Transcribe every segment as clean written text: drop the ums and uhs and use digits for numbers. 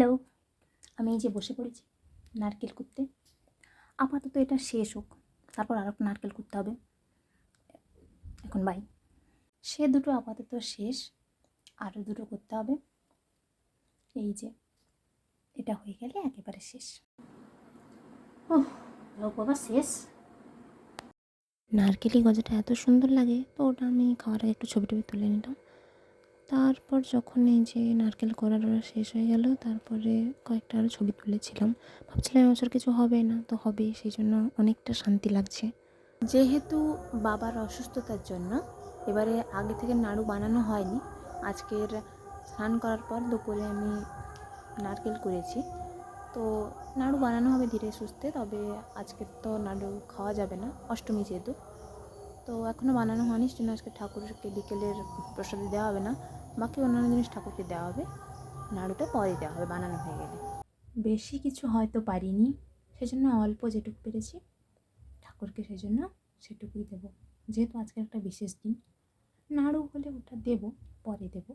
Hello, আমি এই যে বসে পড়েছি নারকেল কুড়তে। আপাতত এটা শেষ হোক, তারপর আর একটা নারকেল কুড়তে হবে। এখন বাই, সে দুটো আপাতত শেষ, আরও দুটো করতে হবে। এই যে এটা হয়ে গেলে একেবারে শেষ। ওহ বাবা, শেষ। নারকেলি গজাটা এত সুন্দর লাগে, তো ওটা আমি খাওয়ার আগে একটু ছবি টবি তুলে নিলাম। তারপর যখন এই যে নারকেল কোড়া শেষ হয়ে গেল, তারপরে কয়েকটা আরও ছবি তুলেছিলাম। ভাবছিলাম এবছর কিছু হবে না, তো হবে, সেই জন্য অনেকটা শান্তি লাগছে। যেহেতু বাবার অসুস্থতার জন্য এবারে আগে থেকে নাড়ু বানানো হয়নি। আজকের স্নান করার পর দুপুরে আমি নারকেল করেছি, তো নাড়ু বানানো হবে ধীরে সুস্থে। তবে আজকের তো নাড়ু খাওয়া যাবে না, অষ্টমী যেহেতু, তো এখনও বানানো হয়নি। সেজন্য আজকে ঠাকুরকে বিকেলের প্রসাদে দেওয়া হবে না, বাকি অন্যান্য জিনিস ঠাকুরকে দেওয়া হবে। নাড়ুটা পরে দেওয়া হবে বানানো হয়ে গেলে। বেশি কিছু হয়তো পারিনি, সেজন্য অল্প যেটুকু পেরেছি ঠাকুরকে সেজন্য সেটুকুই দেবো। যেহেতু আজকের একটা বিশেষ দিন, নাড়ু হলে ওটা দেব, পরে দেব।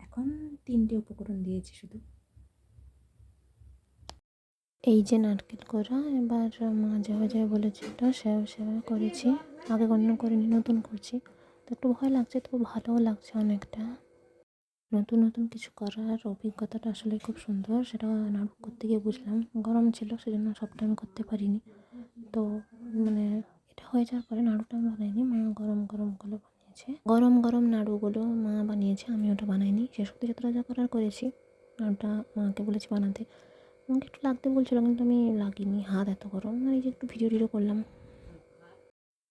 এখন 3টে উপকরণ দিয়েছি শুধু। এই যে নারকেল কোড়া, এবার মা যেভাবে বলেছিল সেভাবে করেছি। আগে গণ্য করিনি, নতুন করছি, তো একটু ভয় লাগছে, তবু ভালোও লাগছে অনেকটা। নতুন নতুন কিছু করার অভিজ্ঞতাটা আসলে খুব সুন্দর। সেটা নাড়ু করতে গিয়ে বুঝলাম। গরম ছিল, সেজন্য সবটা আমি করতে পারিনি। তো মানে এটা হয়ে যাওয়ার পরে নাড়ুটা আমি বানাইনি, মা গরম গরমগুলো বানিয়েছে। গরম গরম নাড়ুগুলো মা বানিয়েছে, আমি ওটা বানাইনি। শেষ অবধি যতটা যা করার করেছি। নাড়ুটা মাকে বলেছি বানাতে, আমাকে একটু লাগতে বলছিলো, কিন্তু আমি লাগিনি, হাত এত গরম। আর এই যে একটু ভিডিও টিডিও করলাম।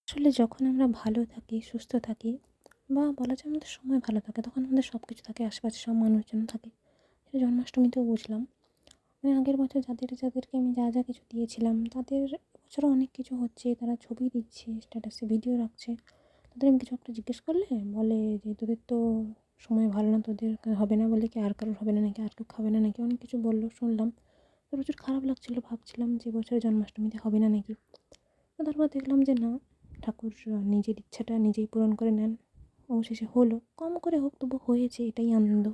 আসলে যখন আমরা ভালো থাকি, সুস্থ থাকি, বা বলা যায় আমাদের সময় ভালো থাকে, তখন আমাদের সব কিছু থাকে, আশেপাশে সব মানুষজন থাকে। সেটা জন্মাষ্টমীতেও বুঝলাম। মানে আগের বছর যাদেরকে আমি যা কিছু দিয়েছিলাম, তাদের এবছরও অনেক কিছু হচ্ছে। তারা ছবি দিচ্ছে, স্ট্যাটাসে ভিডিও রাখছে। তাদের আমি কিছু একটা জিজ্ঞেস করলে বলে যে তোদের তো সময় ভালো না, তোদের হবে না বলে কি আর কারোর হবে না নাকি, আর কেউ খাবে না নাকি, অনেক কিছু বললো, শুনলাম। তো প্রচুর খারাপ লাগছিলো, ভাবছিলাম যে বছরের জন্মাষ্টমীতে হবে না নাকি। তো তারপর দেখলাম যে না, ঠাকুর নিজের ইচ্ছাটা নিজেই পূরণ করে নেন। অবশেষে হলো, কম করে হোক তবু হয়েছে, এটাই আনন্দ।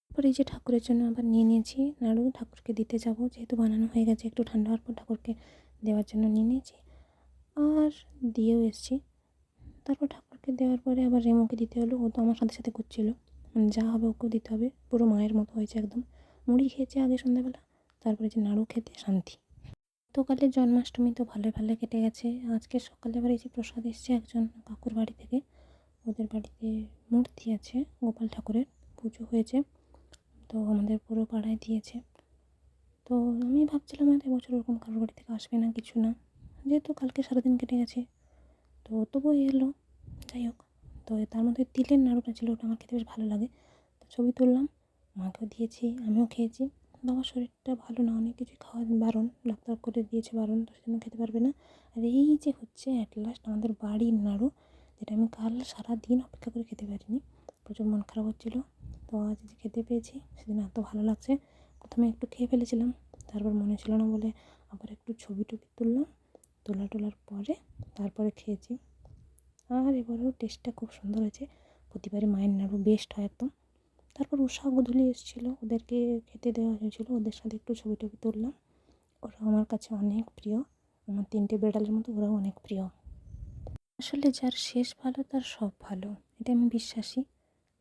তারপর এই যে ঠাকুরের জন্য আবার নিয়ে নিয়েছি নাড়ু, ঠাকুরকে দিতে যাব, যেহেতু বানানো হয়ে গেছে, একটু ঠান্ডা হওয়ার পর ঠাকুরকে দেওয়ার জন্য নিয়ে নিয়েছি, আর দিয়েও এসেছি। তারপর ঠাকুরকে দেওয়ার পরে আবার রেমোকে দিতে হলো, ও তো আমার সাথে সাথে করছিলো। মানে যা হবে ওকেও দিতে হবে, পুরো মায়ের মতো হয়েছে একদম। মুড়ি খেয়েছে আগে সন্ধ্যাবেলা, তারপরে যে নাড়ু খেতে শান্তি। তো কালের জন্মাষ্টমী তো ভালোই ভালো কেটে গেছে। আজকে সকালে আবার এই যে প্রসাদ এসছে একজন কাকুর বাড়ি থেকে। ওদের বাড়িতে মূর্তি আছে গোপাল ঠাকুরের, পুজো হয়েছে, তো আমাদের পুরো পাড়ায় দিয়েছে। তো আমি ভাবছিলাম হয়তো এবছর ওরকম কারোর বাড়ি থেকে আসবে না, কিছু না, যেহেতু কালকে সারাদিন কেটে গেছে, তো তবুও এলো। যাই হোক, তো তার মধ্যে তিলের নাড়ুটা ছিল, ওটা আমার খেতে বেশ ভালো লাগে। তো ছবি তুললাম, মাকেও দিয়েছি, আমিও খেয়েছি। বাবার শরীরটা ভালো না, অনেক কিছুই খাওয়া বারণ, ডাক্তার করে দিয়েছে বারণ, তো সেজন্য খেতে পারবে না। আর এই যে হচ্ছে অ্যাট লাস্ট আমাদের বাড়ির নাড়ু, যেটা আমি কাল সারাদিন অপেক্ষা করে খেতে পারিনি, প্রচুর মন খারাপ হচ্ছিলো। তো আজ যে খেতে পেয়েছি, সেদিন এত ভালো লাগছে। প্রথমে একটু খেয়ে ফেলেছিলাম, তারপর মনে ছিল না বলে আবার একটু ছবি টবি তুললাম, তোলার পরে তারপরে খেয়েছি। আর এবারেও টেস্টটা খুব সুন্দর হয়েছে, প্রতিবারই মায়ের নাড়ু বেস্ট হয় একদম। তারপর উষা গোধূলি এসেছিলো, ওদেরকে খেতে দেওয়া হয়েছিলো, ওদের সাথে একটু ছবি টবি তুললাম। ওরাও আমার কাছে অনেক প্রিয়, আমার 3টে বেড়ালের মতো ওরাও অনেক প্রিয়। আসলে যার শেষ ভালো তার সব ভালো, এটা আমি বিশ্বাসী।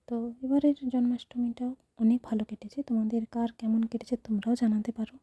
তো এবারের জন্মাষ্টমীটাও অনেক ভালো কেটেছে। তোমাদের কার কেমন কেটেছে তোমরাও জানাতে পারো।